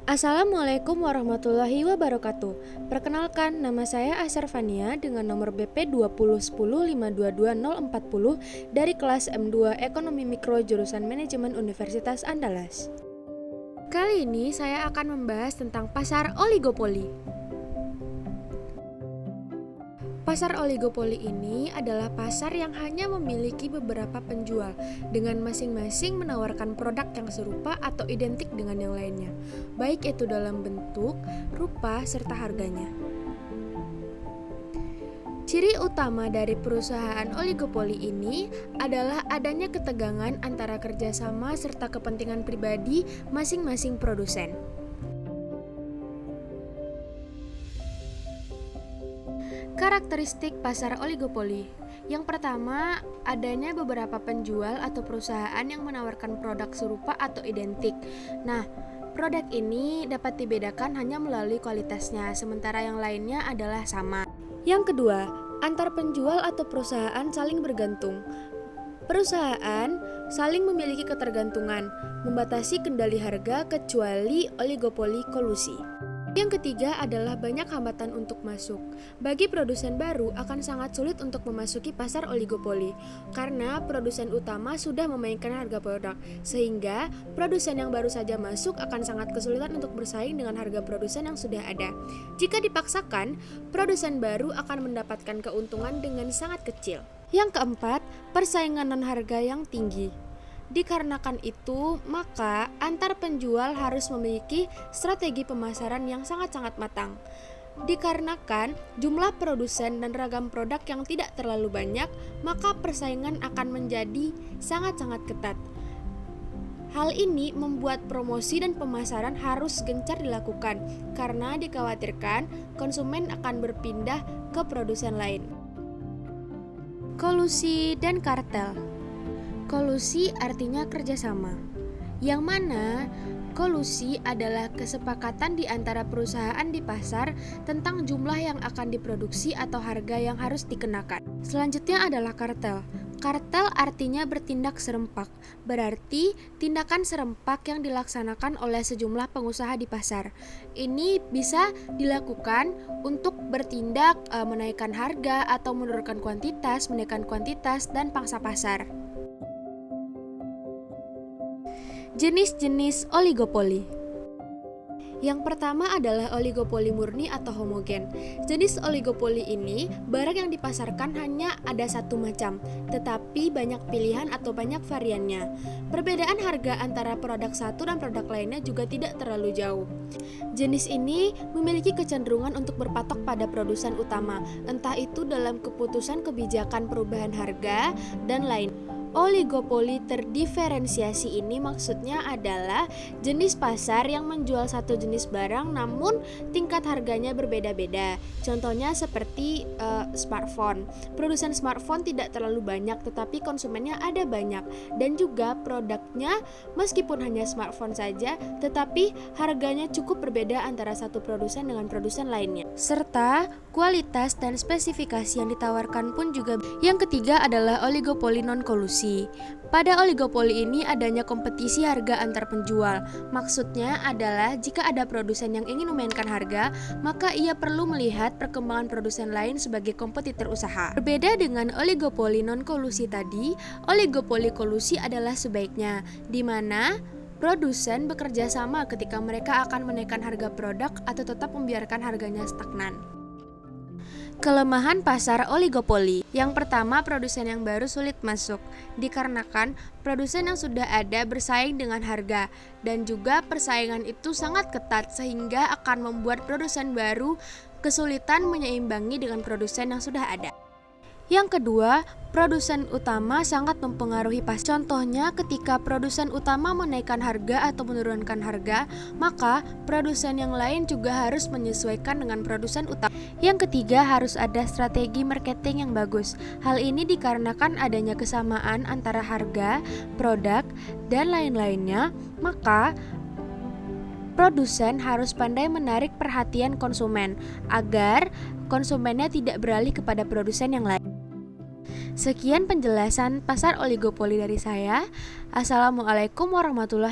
Assalamualaikum warahmatullahi wabarakatuh. Perkenalkan, nama saya Asar Fania dengan nomor BP 20105222040 dari kelas M2 Ekonomi Mikro jurusan Manajemen Universitas Andalas. Kali ini saya akan membahas tentang pasar oligopoli. Pasar oligopoli ini adalah pasar yang hanya memiliki beberapa penjual, dengan masing-masing menawarkan produk yang serupa atau identik dengan yang lainnya, baik itu dalam bentuk, rupa, serta harganya. Ciri utama dari perusahaan oligopoli ini adalah adanya ketegangan antara kerjasama serta kepentingan pribadi masing-masing produsen. Karakteristik pasar oligopoli. Yang pertama, adanya beberapa penjual atau perusahaan yang menawarkan produk serupa atau identik. Nah, produk ini dapat dibedakan hanya melalui kualitasnya, sementara yang lainnya adalah sama. Yang kedua, antar penjual atau perusahaan saling bergantung. Perusahaan saling memiliki ketergantungan, membatasi kendali harga kecuali oligopoli kolusi. Yang ketiga adalah banyak hambatan untuk masuk. Bagi produsen baru akan sangat sulit untuk memasuki pasar oligopoli karena produsen utama sudah memainkan harga produk, sehingga produsen yang baru saja masuk akan sangat kesulitan untuk bersaing dengan harga produsen yang sudah ada. Jika dipaksakan, produsen baru akan mendapatkan keuntungan dengan sangat kecil. Yang keempat, persaingan non harga yang tinggi. Dikarenakan itu, maka antar penjual harus memiliki strategi pemasaran yang sangat-sangat matang. Dikarenakan jumlah produsen dan ragam produk yang tidak terlalu banyak, maka persaingan akan menjadi sangat-sangat ketat. Hal ini membuat promosi dan pemasaran harus gencar dilakukan karena dikhawatirkan konsumen akan berpindah ke produsen lain. Kolusi dan kartel. Kolusi artinya kerjasama, yang mana kolusi adalah kesepakatan di antara perusahaan di pasar tentang jumlah yang akan diproduksi atau harga yang harus dikenakan. Selanjutnya adalah kartel. Kartel artinya bertindak serempak, berarti tindakan serempak yang dilaksanakan oleh sejumlah pengusaha di pasar. Ini bisa dilakukan untuk bertindak menaikkan harga atau menurunkan kuantitas, menaikkan kuantitas, dan pangsa pasar. Jenis-jenis oligopoli. Yang pertama adalah oligopoli murni atau homogen. Jenis oligopoli ini, barang yang dipasarkan hanya ada satu macam, tetapi banyak pilihan atau banyak variannya. Perbedaan harga antara produk satu dan produk lainnya juga tidak terlalu jauh. Jenis ini memiliki kecenderungan untuk berpatok pada produsen utama, entah itu dalam keputusan kebijakan perubahan harga dan lain. Oligopoli terdiferensiasi ini maksudnya adalah jenis pasar yang menjual satu jenis barang namun tingkat harganya berbeda-beda. Contohnya seperti smartphone. Produsen smartphone tidak terlalu banyak tetapi konsumennya ada banyak, dan juga produknya meskipun hanya smartphone saja tetapi harganya cukup berbeda antara satu produsen dengan produsen lainnya. Serta kualitas dan spesifikasi yang ditawarkan pun juga. Yang ketiga adalah oligopoli non-kolusi. Pada oligopoli ini adanya kompetisi harga antar penjual. Maksudnya adalah jika ada produsen yang ingin memainkan harga, maka ia perlu melihat perkembangan produsen lain sebagai kompetitor usaha. Berbeda dengan oligopoli non-kolusi tadi, oligopoli kolusi adalah sebaiknya, di mana produsen bekerja sama ketika mereka akan menaikkan harga produk atau tetap membiarkan harganya stagnan. Kelemahan pasar oligopoli. Yang pertama, produsen yang baru sulit masuk, dikarenakan produsen yang sudah ada bersaing dengan harga, dan juga persaingan itu sangat ketat sehingga akan membuat produsen baru kesulitan menyeimbangi dengan produsen yang sudah ada. Yang kedua, produsen utama sangat mempengaruhi pasar. Contohnya, ketika produsen utama menaikkan harga atau menurunkan harga, maka produsen yang lain juga harus menyesuaikan dengan produsen utama. Yang ketiga, harus ada strategi marketing yang bagus. Hal ini dikarenakan adanya kesamaan antara harga, produk, dan lain-lainnya, maka produsen harus pandai menarik perhatian konsumen agar konsumennya tidak beralih kepada produsen yang lain. Sekian penjelasan pasar oligopoli dari saya. Assalamualaikum warahmatullahi wabarakatuh.